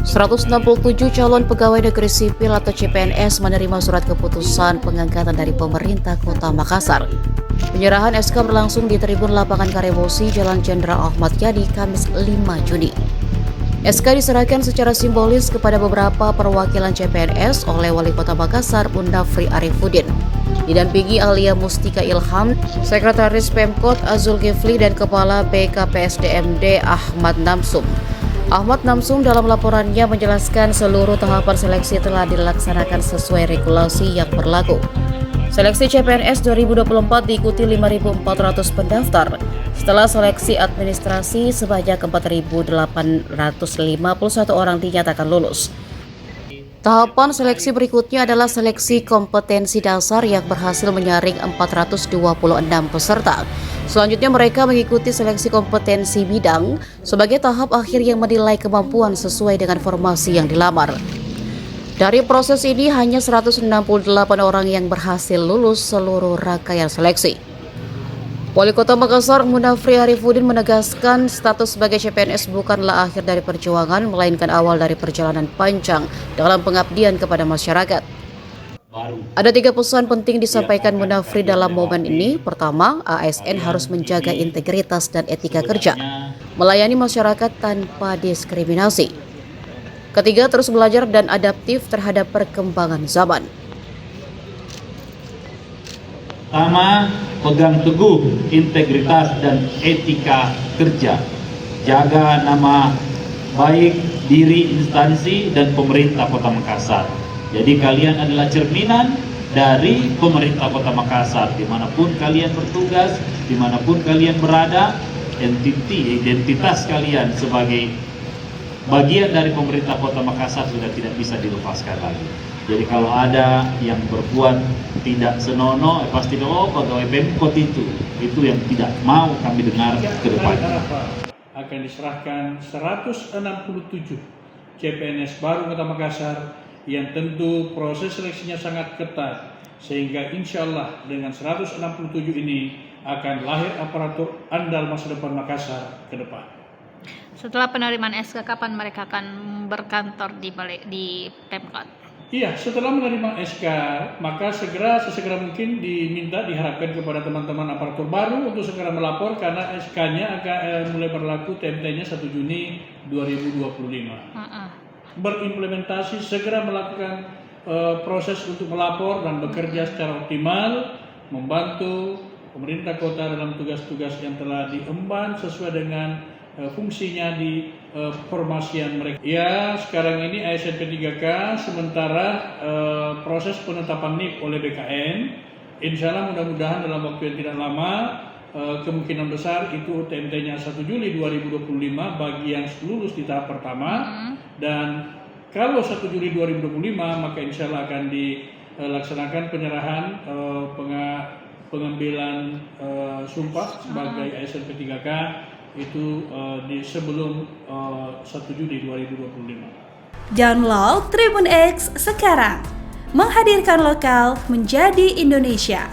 167 calon pegawai negeri sipil atau CPNS menerima surat keputusan pengangkatan dari pemerintah Kota Makassar. Penyerahan SK berlangsung di Tribun Lapangan Karebosi, Jalan Jenderal Ahmad Yani, Kamis 5 Juni. SK diserahkan secara simbolis kepada beberapa perwakilan CPNS oleh Wali Kota Makassar, Munafri Arifudin, didampingi Alia Mustika Ilham, Sekretaris Pemkot Azul Gifli, dan Kepala BKPSDMD Ahmad Namsum. Ahmad Namsum dalam laporannya menjelaskan seluruh tahapan seleksi telah dilaksanakan sesuai regulasi yang berlaku. Seleksi CPNS 2024 diikuti 5.400 pendaftar. Setelah seleksi administrasi, sebanyak 4.851 orang dinyatakan lulus. Tahapan seleksi berikutnya adalah seleksi kompetensi dasar yang berhasil menyaring 426 peserta. Selanjutnya mereka mengikuti seleksi kompetensi bidang sebagai tahap akhir yang menilai kemampuan sesuai dengan formasi yang dilamar. Dari proses ini hanya 168 orang yang berhasil lulus seluruh rangkaian seleksi. Wali Kota Makassar, Munafri Arifudin, menegaskan status sebagai CPNS bukanlah akhir dari perjuangan, melainkan awal dari perjalanan panjang dalam pengabdian kepada masyarakat. Ada 3 pesan penting disampaikan Munafri dalam momen ini. Pertama, ASN harus menjaga integritas dan etika kerja, melayani masyarakat tanpa diskriminasi. Ketiga, terus belajar dan adaptif terhadap perkembangan zaman. Pertama, pegang teguh integritas dan etika kerja. Jaga nama baik diri instansi dan pemerintah Kota Makassar. Jadi kalian adalah cerminan dari pemerintah Kota Makassar. Dimanapun kalian bertugas, dimanapun kalian berada, identitas kalian sebagai bagian dari pemerintah Kota Makassar sudah tidak bisa dilepaskan lagi. Jadi kalau ada yang berbuat tidak senonoh, pasti pegawai Pemkot itu yang tidak mau kami dengar ke depannya. Akan diserahkan 167 CPNS baru Kota Makassar yang tentu proses seleksinya sangat ketat, sehingga insya Allah dengan 167 ini akan lahir aparatur andal masa depan Makassar ke depan. Setelah penerimaan SK, kapan mereka akan berkantor di Pemkot? Iya, setelah menerima SK, maka sesegera mungkin diharapkan kepada teman-teman aparatur baru untuk segera melapor karena SK-nya akan mulai berlaku TMT-nya 1 Juni 2025. Berimplementasi segera melakukan proses untuk melapor dan bekerja secara optimal, membantu pemerintah kota dalam tugas-tugas yang telah diemban sesuai dengan fungsinya di formasian mereka. Ya, sekarang ini ASN P3K sementara proses penetapan NIP oleh BKN. Insya Allah mudah-mudahan dalam waktu yang tidak lama, kemungkinan besar itu TMT-nya 1 Juli 2025 bagi yang lulus di tahap pertama. Dan kalau 1 Juli 2025 maka insya Allah akan dilaksanakan penyerahan pengambilan sumpah sebagai ASN P3K itu sebelum 1 Juli 2025. Download Tribun X sekarang, menghadirkan lokal menjadi Indonesia.